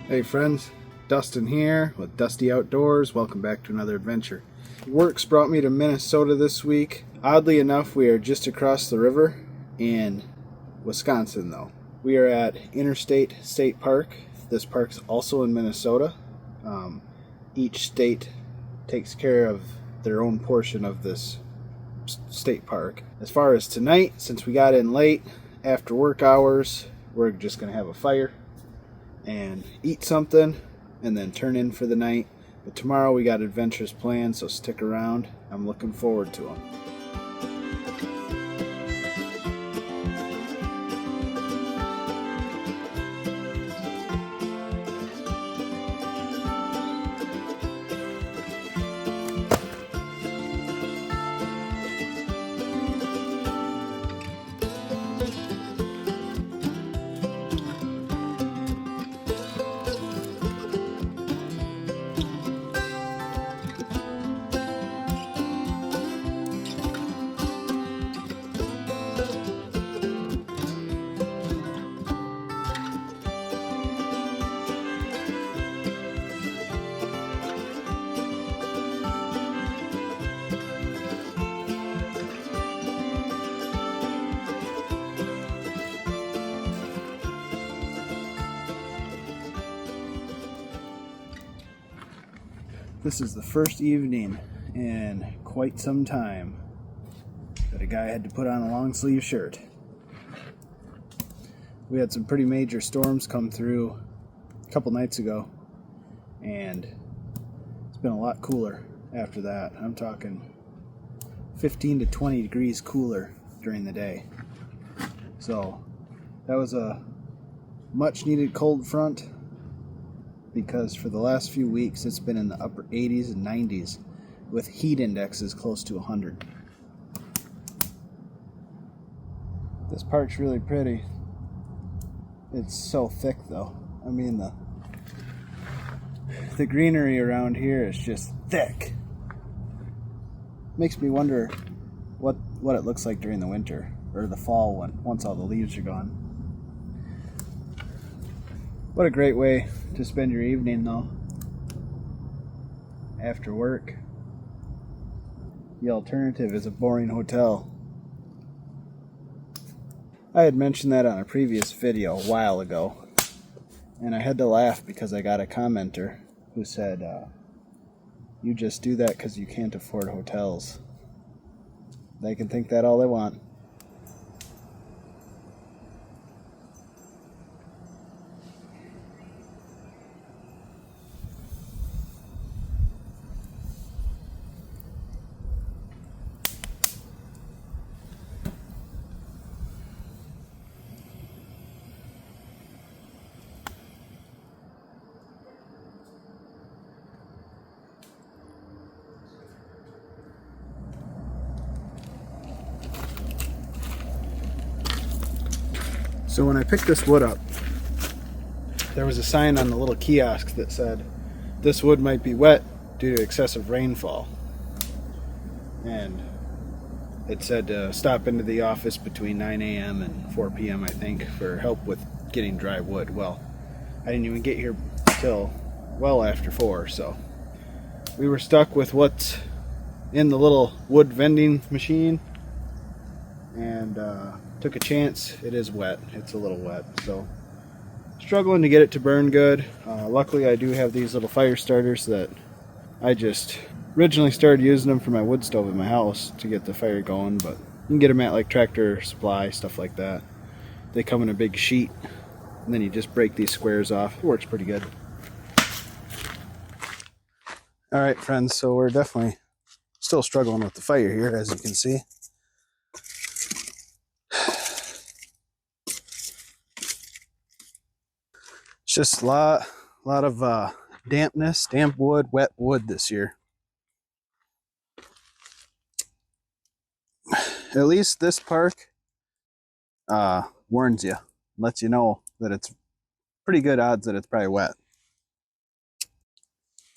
Hey friends, Dustin here with Dusty Outdoors. Welcome back to another adventure. Work's brought me to Minnesota this week. Oddly enough, we are just across the river in Wisconsin though. We are at Interstate State Park. This park's also in Minnesota. Each state takes care of their own portion of this state park. As far as tonight, since we got in late after work hours, we're just going to have a fire and eat something and then turn in for the night. But tomorrow we got adventures planned, so stick around. I'm looking forward to them. This is the first evening in quite some time that a guy had to put on a long sleeve shirt. We had some pretty major storms come through a couple nights ago, and it's been a lot cooler after that. I'm talking 15 to 20 degrees cooler during the day. So that was a much needed cold front, because for the last few weeks it's been in the upper 80s and 90s with heat indexes close to 100. This park's really pretty. It's so thick though. I mean, the greenery around here is just thick. Makes me wonder what it looks like during the winter or the fall once all the leaves are gone. What a great way to spend your evening though, after work. The alternative is a boring hotel. I had mentioned that on a previous video a while ago, and I had to laugh because I got a commenter who said, you just do that because you can't afford hotels. They can think that all they want. So when I picked this wood up, there was a sign on the little kiosk that said, this wood might be wet due to excessive rainfall. And it said to stop into the office between 9 a.m. and 4 p.m. I think for help with getting dry wood. Well, I didn't even get here till well after 4, so we were stuck with what's in the little wood vending machine, and took a chance. It is wet. It's a little wet, so struggling to get it to burn good. Luckily I do have these little fire starters that I just originally started using them for my wood stove in my house to get the fire going, but you can get them at like Tractor Supply, stuff like that. They come in a big sheet, and then you just break these squares off. It works pretty good. Alright friends, so we're definitely still struggling with the fire here, as you can see. It's just a lot of dampness, damp wood, wet wood this year. At least this park warns you, lets you know that it's pretty good odds that it's probably wet.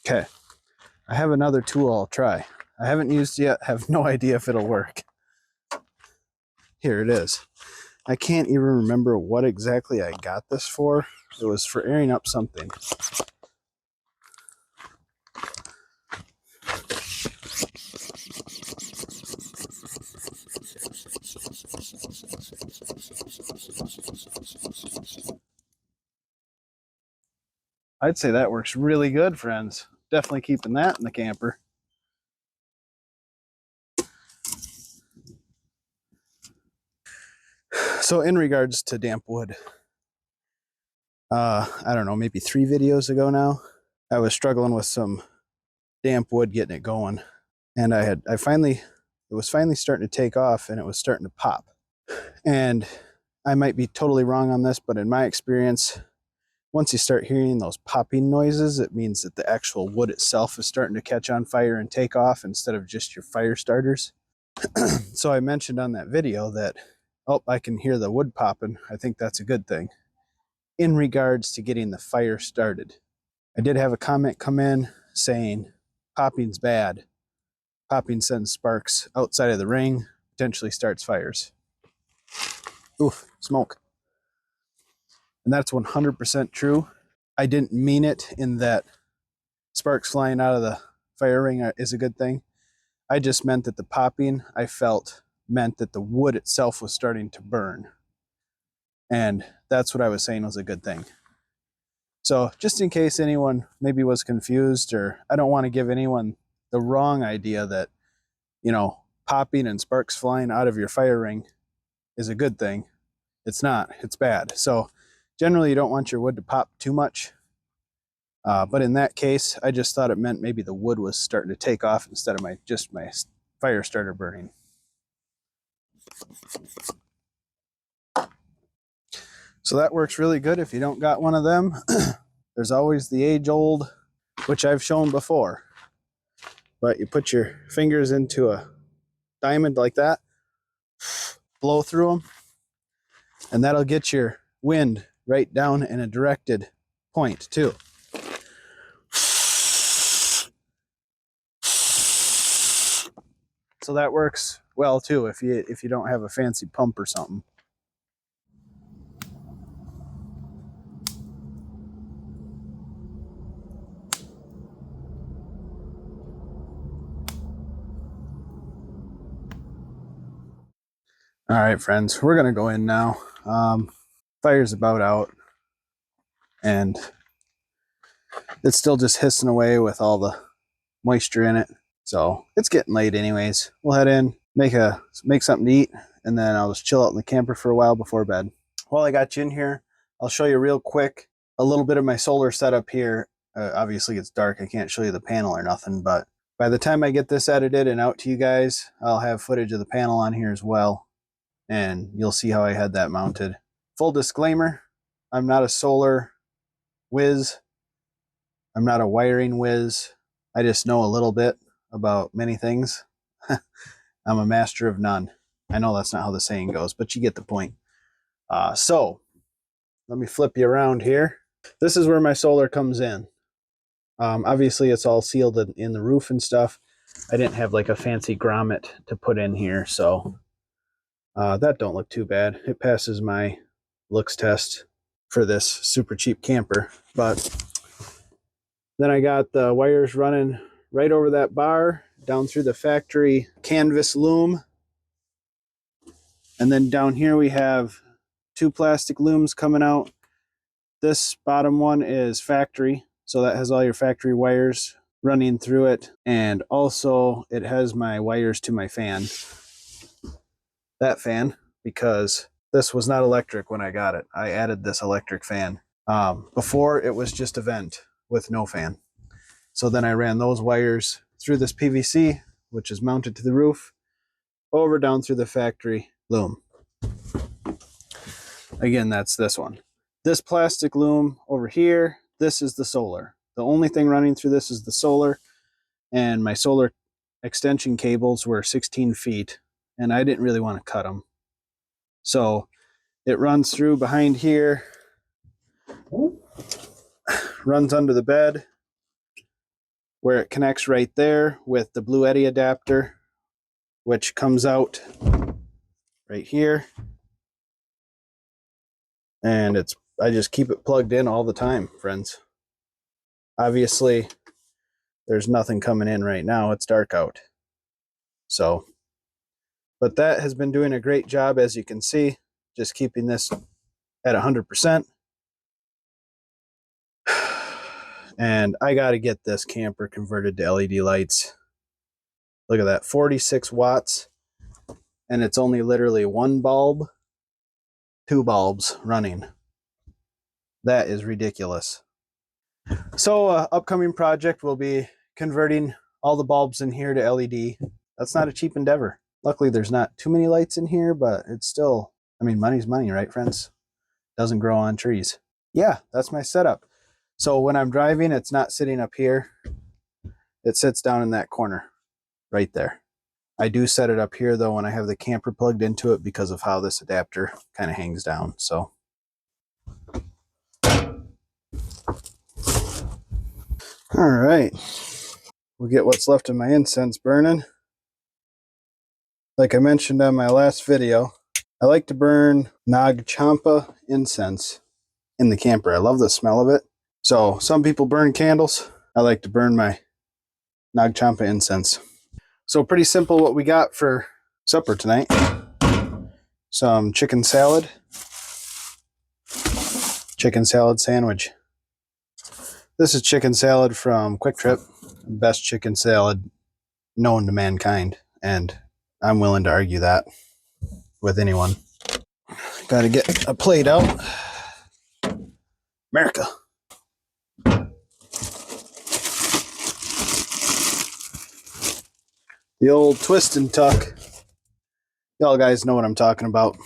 Okay, I have another tool I'll try. I haven't used yet, have no idea if it'll work. Here it is. I can't even remember what exactly I got this for, It was for airing up something. I'd say that works really good, friends. Definitely keeping that in the camper. So in regards to damp wood, I don't know, maybe 3 videos ago now, I was struggling with some damp wood getting it going. And it was finally starting to take off and it was starting to pop. And I might be totally wrong on this, but in my experience, once you start hearing those popping noises, it means that the actual wood itself is starting to catch on fire and take off instead of just your fire starters. So I mentioned on that video that, oh, I can hear the wood popping. I think that's a good thing in regards to getting the fire started. I did have a comment come in saying popping's bad. Popping sends sparks outside of the ring, potentially starts fires. Oof, smoke. And that's 100% true. I didn't mean it in that sparks flying out of the fire ring is a good thing. I just meant that the popping, I felt, meant that the wood itself was starting to burn. And that's what I was saying was a good thing. So just in case anyone maybe was confused, or I don't want to give anyone the wrong idea that, you know, popping and sparks flying out of your fire ring is a good thing. It's not. It's bad. So generally you don't want your wood to pop too much. But in that case, I just thought it meant maybe the wood was starting to take off instead of my fire starter burning. So that works really good if you don't got one of them. There's always the age-old, which I've shown before. But you put your fingers into a diamond like that, blow through them, and that'll get your wind right down in a directed point too. So that works well too if you don't have a fancy pump or something. All right, friends, we're gonna go in now. Fire's about out, and it's still just hissing away with all the moisture in it. So it's getting late anyways. We'll head in, make something to eat, and then I'll just chill out in the camper for a while before bed. While I got you in here, I'll show you real quick a little bit of my solar setup here. Obviously it's dark, I can't show you the panel or nothing, but by the time I get this edited and out to you guys, I'll have footage of the panel on here as well, and you'll see how I had that mounted. Full disclaimer, I'm not a solar whiz. I'm not a wiring whiz. I just know a little bit about many things. I'm a master of none. I know that's not how the saying goes, but you get the point. So let me flip you around here. This is where my solar comes in. Obviously it's all sealed in the roof and stuff. I didn't have like a fancy grommet to put in here, so that don't look too bad. It passes my looks test for this super cheap camper. But then I got the wires running right over that bar, down through the factory canvas loom. And then down here we have 2 plastic looms coming out. This bottom one is factory, so that has all your factory wires running through it. And also it has my wires to my fan. That fan, because this was not electric when I got it. I added this electric fan. Before it was just a vent with no fan. So then I ran those wires through this PVC, which is mounted to the roof, over down through the factory loom. Again, that's this one. This plastic loom over here, this is the solar. The only thing running through this is the solar, and my solar extension cables were 16 feet, and I didn't really want to cut them. So it runs through behind here, runs under the bed, where it connects right there with the Blue Eddy adapter, which comes out right here. And it's I just keep it plugged in all the time, friends. Obviously, there's nothing coming in right now. It's dark out. So, but that has been doing a great job, as you can see, just keeping this at 100%. And I got to get this camper converted to LED lights. Look at that, 46 watts. And it's only literally one bulb, two bulbs running. That is ridiculous. So, upcoming project will be converting all the bulbs in here to LED. That's not a cheap endeavor. Luckily, there's not too many lights in here, but it's still, I mean, money's money, right, friends? Doesn't grow on trees. Yeah, that's my setup. So when I'm driving, it's not sitting up here. It sits down in that corner right there. I do set it up here, though, when I have the camper plugged into it because of how this adapter kind of hangs down. So, all right. We'll get what's left of my incense burning. Like I mentioned on my last video, I like to burn Nag Champa incense in the camper. I love the smell of it. So some people burn candles. I like to burn my Nag Champa incense. So pretty simple what we got for supper tonight. Some chicken salad sandwich. This is chicken salad from Quick Trip. Best chicken salad known to mankind. And I'm willing to argue that with anyone. Got to get a plate out. America. The old twist and tuck. Y'all guys know what I'm talking about.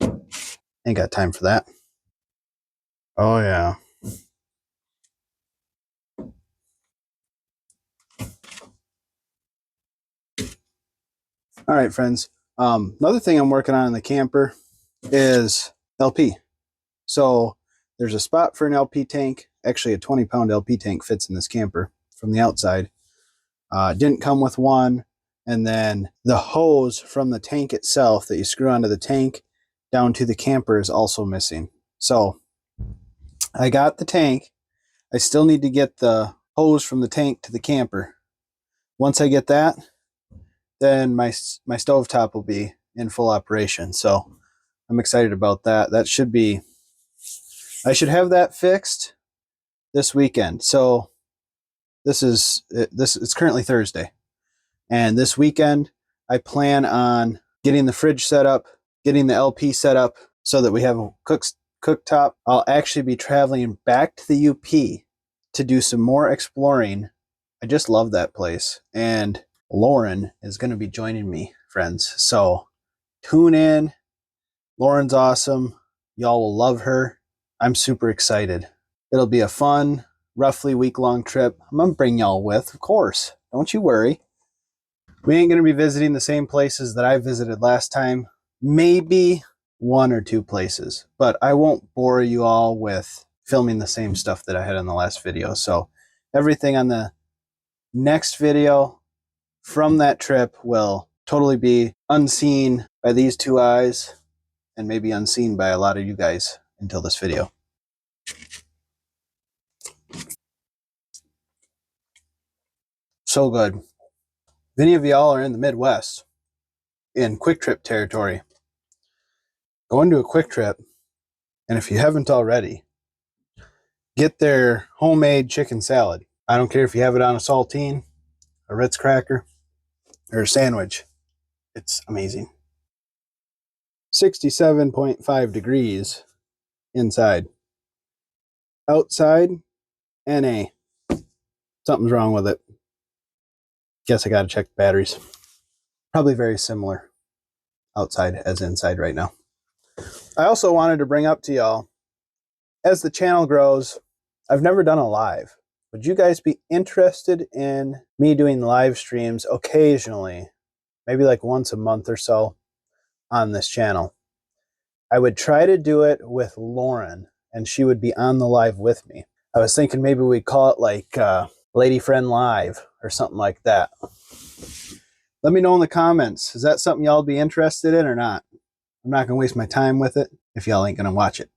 Ain't got time for that. Oh, yeah. All right, friends. Another thing I'm working on in the camper is LP. So there's a spot for an LP tank. Actually, a 20-pound LP tank fits in this camper from the outside. Didn't come with one. And then the hose from the tank itself that you screw onto the tank down to the camper is also missing. So I got the tank. I still need to get the hose from the tank to the camper. Once I get that, then my stovetop will be in full operation. So I'm excited about that. I should have that fixed this weekend. So it's currently Thursday. And this weekend, I plan on getting the fridge set up, getting the LP set up so that we have a cooktop. I'll actually be traveling back to the UP to do some more exploring. I just love that place. And Lauren is going to be joining me, friends. So tune in. Lauren's awesome. Y'all will love her. I'm super excited. It'll be a fun, roughly week-long trip. I'm going to bring y'all with, of course. Don't you worry. We ain't going to be visiting the same places that I visited last time. Maybe one or two places. But I won't bore you all with filming the same stuff that I had in the last video. So everything on the next video from that trip will totally be unseen by these two eyes and maybe unseen by a lot of you guys until this video. So good. If any of y'all are in the Midwest, in Quick Trip territory, go into a Quick Trip, and if you haven't already, get their homemade chicken salad. I don't care if you have it on a saltine, a Ritz cracker, or a sandwich. It's amazing. 67.5 degrees inside. Outside, NA. Something's wrong with it. Guess I gotta check the batteries. Probably very similar outside as inside right now. I also wanted to bring up to y'all, as the channel grows, I've never done a live. Would you guys be interested in me doing live streams occasionally, maybe like once a month or so on this channel? I would try to do it with Lauren, and she would be on the live with me. I was thinking maybe we'd call it like Lady Friend Live or something like that. Let me know in the comments. Is that something y'all be interested in or not? I'm not going to waste my time with it if y'all ain't going to watch it.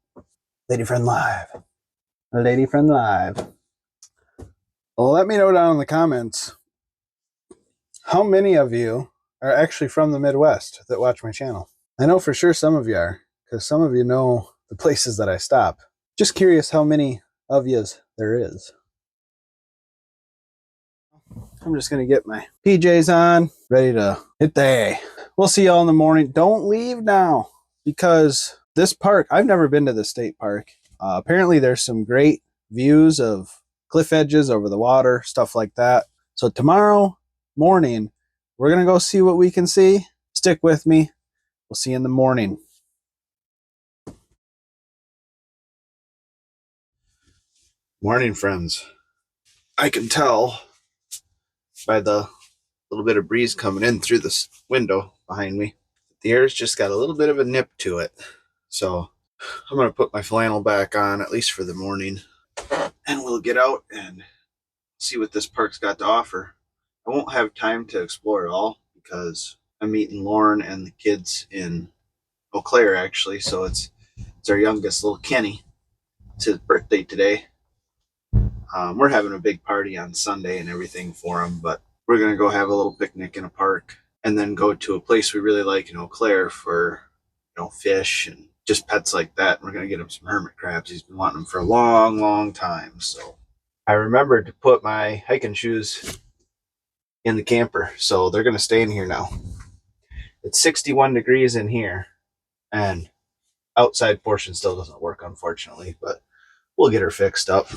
Lady friend live. Lady friend live. Well, let me know down in the comments how many of you are actually from the Midwest that watch my channel. I know for sure some of you are, because some of you know the places that I stop. Just curious how many of yous there is. I'm just going to get my PJs on, ready to hit the hay. We'll see y'all in the morning. Don't leave now, because this park, I've never been to the state park. Apparently there's some great views of cliff edges over the water, stuff like that. So tomorrow morning, we're going to go see what we can see. Stick with me. We'll see you in the morning. Morning, friends. I can tell by the little bit of breeze coming in through this window behind me, the air's just got a little bit of a nip to it. So I'm going to put my flannel back on, at least for the morning, and we'll get out and see what this park's got to offer. I won't have time to explore it all because I'm meeting Lauren and the kids in Eau Claire, actually. So it's our youngest, little Kenny. It's his birthday today. We're having a big party on Sunday and everything for him, but we're going to go have a little picnic in a park and then go to a place we really like in Eau Claire for, fish and just pets like that. We're going to get him some hermit crabs. He's been wanting them for a long, long time. So I remembered to put my hiking shoes in the camper, so they're going to stay in here now. It's 61 degrees in here, and outside portion still doesn't work, unfortunately, but we'll get her fixed up.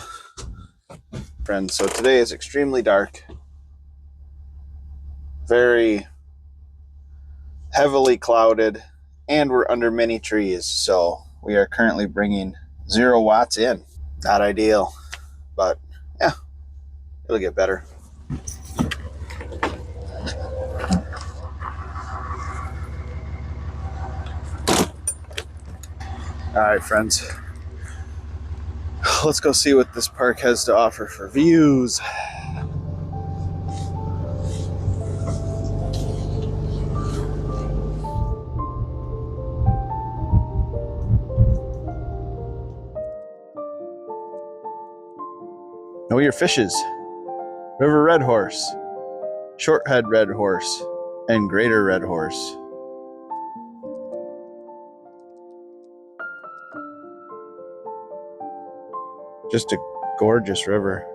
Friends, so today is extremely dark, very heavily clouded, and we're under many trees, so we are currently bringing 0 watts in. Not ideal, but yeah, it'll get better. All right, friends, let's go see what this park has to offer for views. Know your fishes. River red horse, shorthead red horse, and greater red horse. Just a gorgeous river.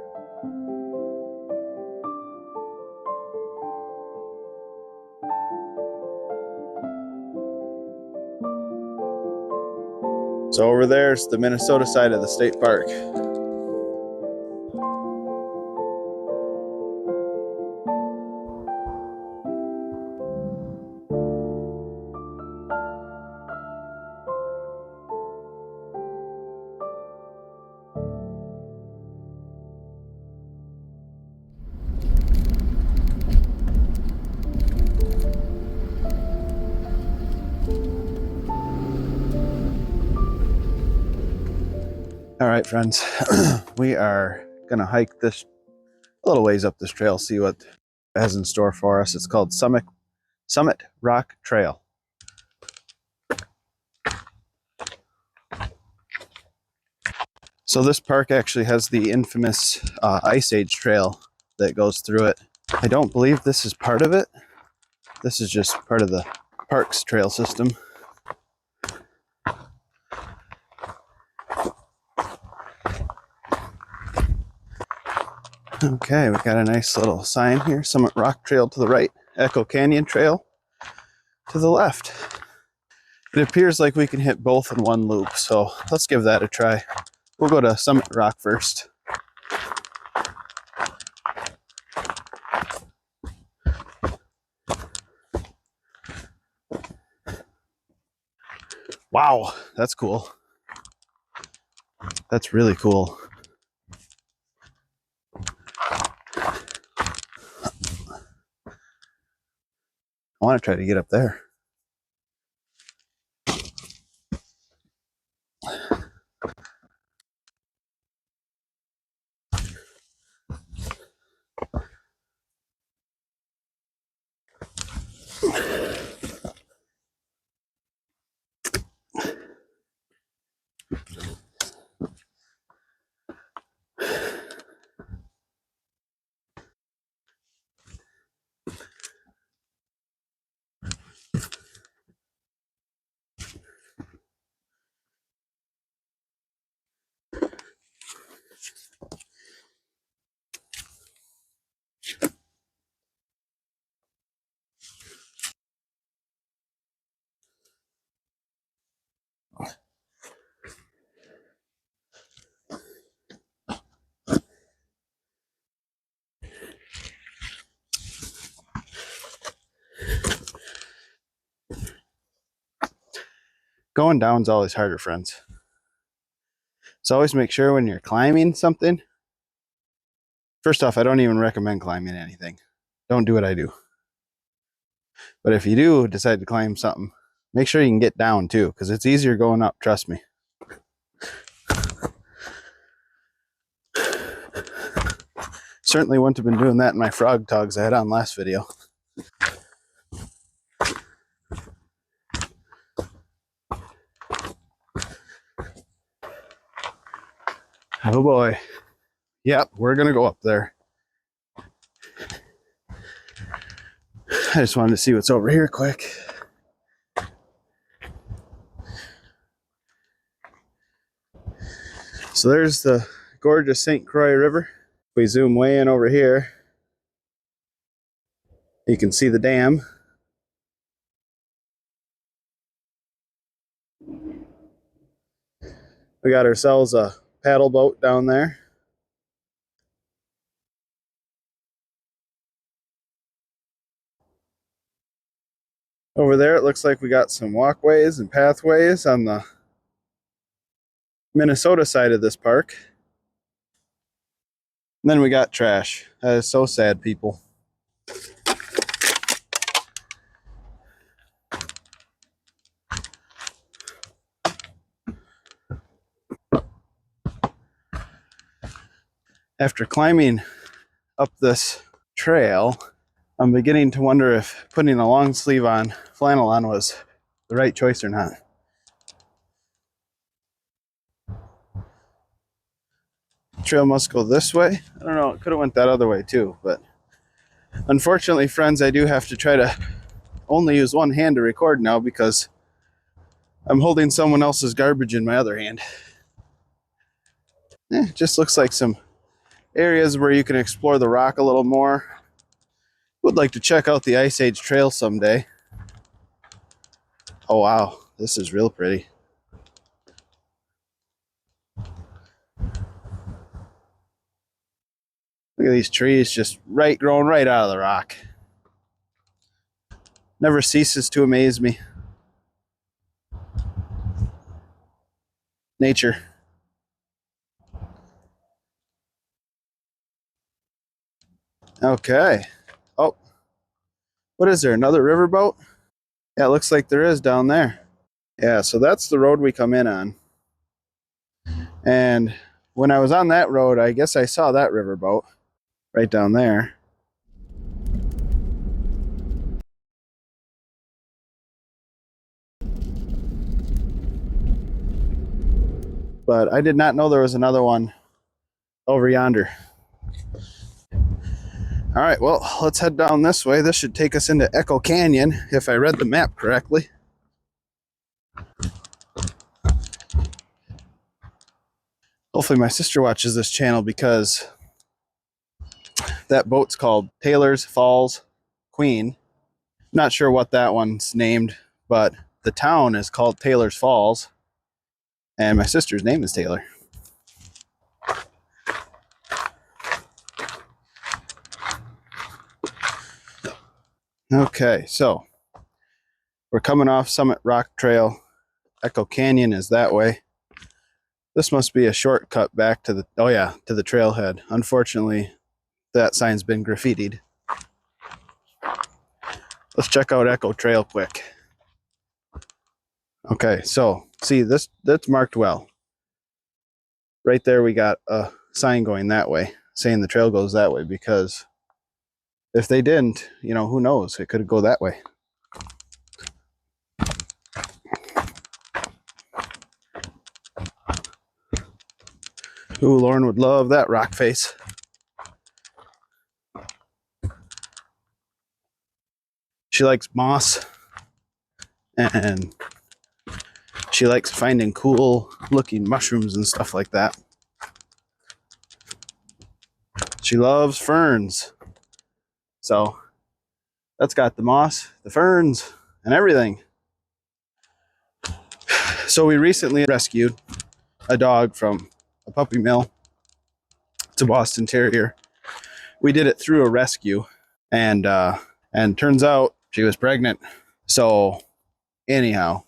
So over there's the Minnesota side of the state park. All right, friends, we are gonna hike this a little ways up this trail, see what it has in store for us. It's called Summit Rock Trail. So this park actually has the infamous Ice Age trail that goes through it. I don't believe this is part of it. This is just part of the park's trail system. Okay, we got a nice little sign here. Summit Rock Trail to the right, Echo Canyon Trail to the left. It appears like we can hit both in one loop, so let's give that a try. We'll go to Summit Rock first. Wow, that's cool. That's really cool. I want to try to get up there. Going down's always harder, friends. So always make sure when you're climbing something, first off, I don't even recommend climbing anything. Don't do what I do. But if you do decide to climb something, make sure you can get down too, because it's easier going up, trust me. Certainly wouldn't have been doing that in my frog togs I had on last video. Oh boy. Yep, we're gonna go up there. I just wanted to see what's over here quick. So there's the gorgeous St. Croix River. If we zoom way in over here, you can see the dam. We got ourselves a paddle boat down there. Over there, it looks like we got some walkways and pathways on the Minnesota side of this park. And then we got trash. That is so sad, people. After climbing up this trail, I'm beginning to wonder if putting a long sleeve on, flannel on, was the right choice or not. Trail must go this way. I don't know, it could have went that other way too, but unfortunately, friends, I do have to try to only use one hand to record now because I'm holding someone else's garbage in my other hand. Just looks like some areas where you can explore the rock a little more. Would like to check out the Ice Age Trail someday. Oh wow, this is real pretty. Look at these trees just growing right out of the rock. Never ceases to amaze me. Nature. Okay. Oh, what is there? Another riverboat? Yeah, it looks like there is down there. Yeah, so that's the road we come in on. And when I was on that road, I guess I saw that riverboat right down there. But I did not know there was another one over yonder. All right, well, let's head down this way. This should take us into Echo Canyon, if I read the map correctly. Hopefully my sister watches this channel because that boat's called Taylor's Falls Queen. Not sure what that one's named, but the town is called Taylor's Falls, and my sister's name is Taylor. Okay, so we're coming off Summit Rock Trail. Echo Canyon is that way. This must be a shortcut back to the, oh yeah, to the trailhead. Unfortunately, that sign's been graffitied. Let's check out Echo Trail quick. Okay, so see this, that's marked well. Right there we got a sign going that way, saying the trail goes that way, because if they didn't, you know, who knows? It could go that way. Ooh, Lauren would love that rock face. She likes moss, and she likes finding cool looking mushrooms and stuff like that. She loves ferns. So that's got the moss, the ferns, and everything. So we recently rescued a dog from a puppy mill. It's a Boston Terrier. We did it through a rescue, and turns out she was pregnant. So anyhow,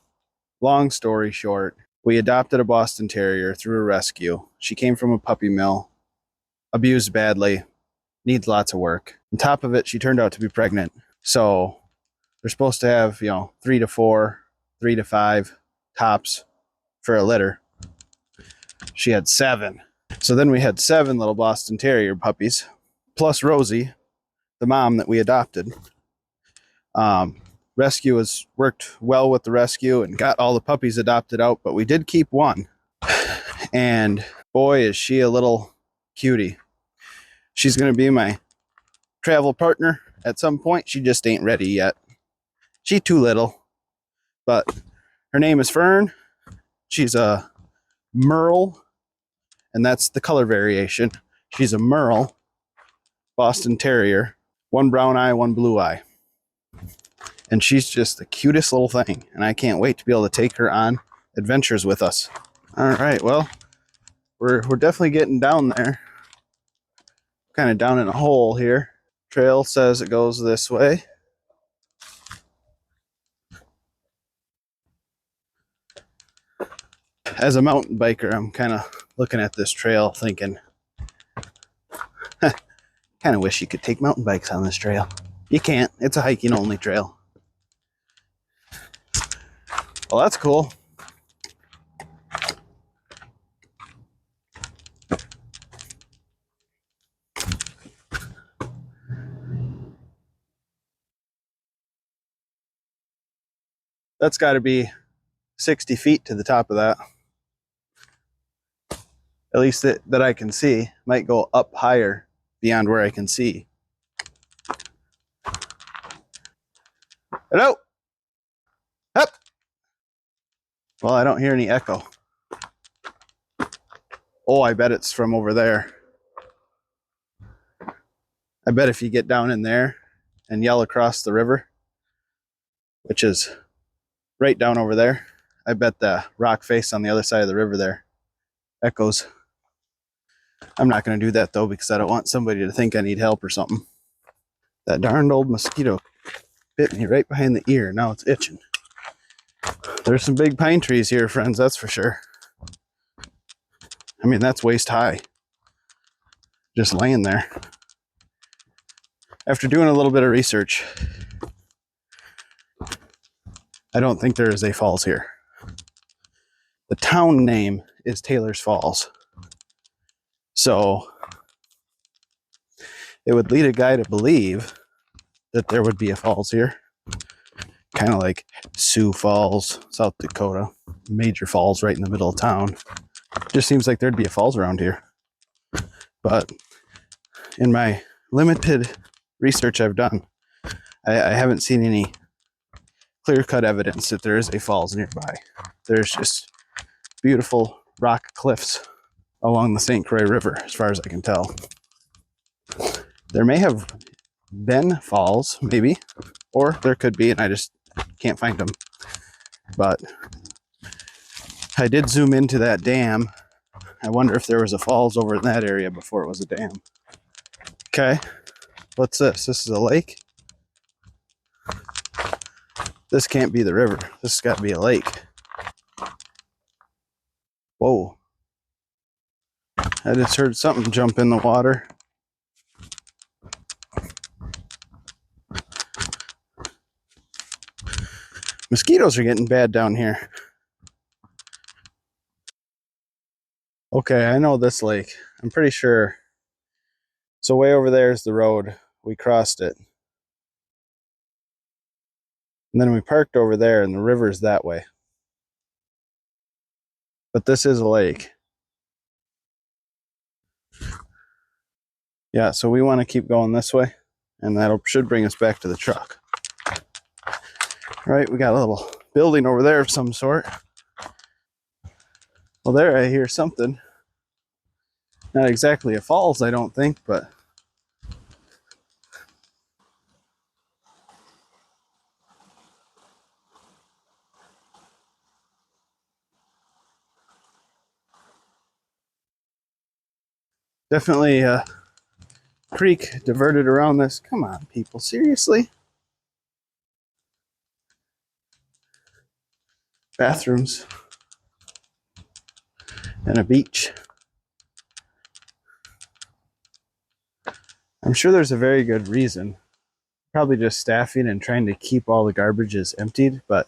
Long story short, we adopted a Boston Terrier through a rescue. She came from a puppy mill, abused badly, needs lots of work. On top of it, she turned out to be pregnant. So they're supposed to have, 3 to 4, 3 to 5 tops for a litter. She had 7. So then we had 7 little Boston Terrier puppies, plus Rosie, the mom that we adopted. Rescue has worked well with the rescue and got all the puppies adopted out, but we did keep one. And boy, is she a little cutie. She's going to be my travel partner at some point. She just ain't ready yet. She's too little, but her name is Fern. She's a Merle, and that's the color variation. She's a Merle Boston Terrier, one brown eye, one blue eye. And she's just the cutest little thing, and I can't wait to be able to take her on adventures with us. All right, well, we're definitely getting down there. Kind of down in a hole here. Trail says it goes this way. As a mountain biker, I'm kind of looking at this trail thinking, kind of wish you could take mountain bikes on this trail. You can't. It's a hiking only trail. Well, that's cool. That's got to be 60 feet to the top of that. At least that I can see. Might go up higher beyond where I can see. Hello? Up! Well, I don't hear any echo. Oh, I bet it's from over there. I bet if you get down in there and yell across the river, which is right down over there, I bet the rock face on the other side of the river there echoes. I'm not going to do that though, because I don't want somebody to think I need help or something. That darned old mosquito bit me right behind the ear. Now it's itching. There's some big pine trees here, friends, that's for sure. I mean, that's waist high. Just laying there. After doing a little bit of research, I don't think there is a falls here. The town name is Taylor's Falls. So it would lead a guy to believe that there would be a falls here. Kind of like Sioux Falls, South Dakota. Major falls right in the middle of town. Just seems like there'd be a falls around here. But in my limited research I've done, I haven't seen any clear-cut evidence that there is a falls nearby. There's just beautiful rock cliffs along the St. Croix River, as far as I can tell. There may have been falls, maybe, or there could be, and I just can't find them. But I did zoom into that dam. I wonder if there was a falls over in that area before it was a dam. Okay, what's this? This is a lake? This can't be the river. This has got to be a lake. Whoa. I just heard something jump in the water. Mosquitoes are getting bad down here. Okay, I know this lake. I'm pretty sure. So way over there is the road. We crossed it. And then we parked over there, and the river's that way. But this is a lake. Yeah, so we want to keep going this way, and that should bring us back to the truck. All right, we got a little building over there of some sort. Well, there I hear something. Not exactly a falls, I don't think, but definitely a creek diverted around this. Come on, people, seriously? bathrooms and a beach. I'm sure there's a very good reason. Probably just staffing and trying to keep all the garbages emptied, but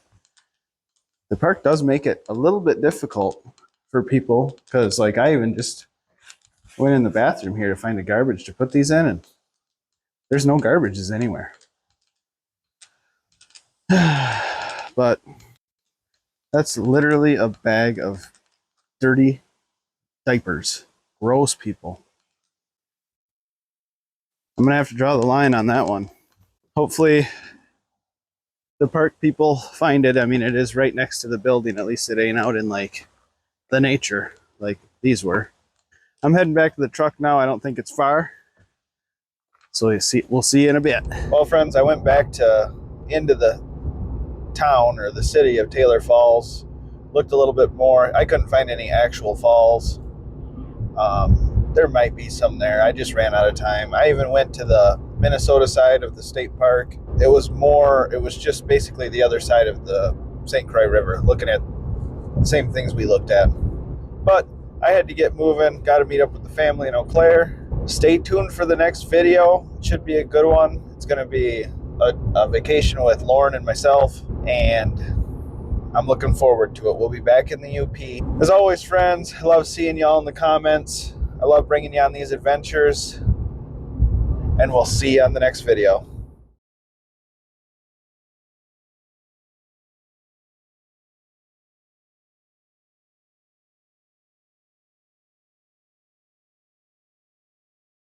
the park does make it a little bit difficult for people because, like, I even just went in the bathroom here to find a garbage to put these in, and there's no garbages anywhere. But that's literally a bag of dirty diapers. Gross, people. I'm gonna have to draw the line on that one. Hopefully the park people find it. I mean, it is right next to the building. At least it ain't out in like the nature like these were. I'm heading back to the truck now. I don't think it's far. So we'll see you in a bit. Well, friends, I went back into the town or the city of Taylor Falls. Looked a little bit more. I couldn't find any actual falls. There might be some there. I just ran out of time. I even went to the Minnesota side of the state park. It was just basically the other side of the St. Croix River, looking at the same things we looked at. But I had to get moving. Got to meet up with the family in Eau Claire. Stay tuned for the next video. It should be a good one. It's going to be a vacation with Lauren and myself, and I'm looking forward to it. We'll be back in the UP. As always, friends, I love seeing y'all in the comments. I love bringing you on these adventures, and we'll see you on the next video.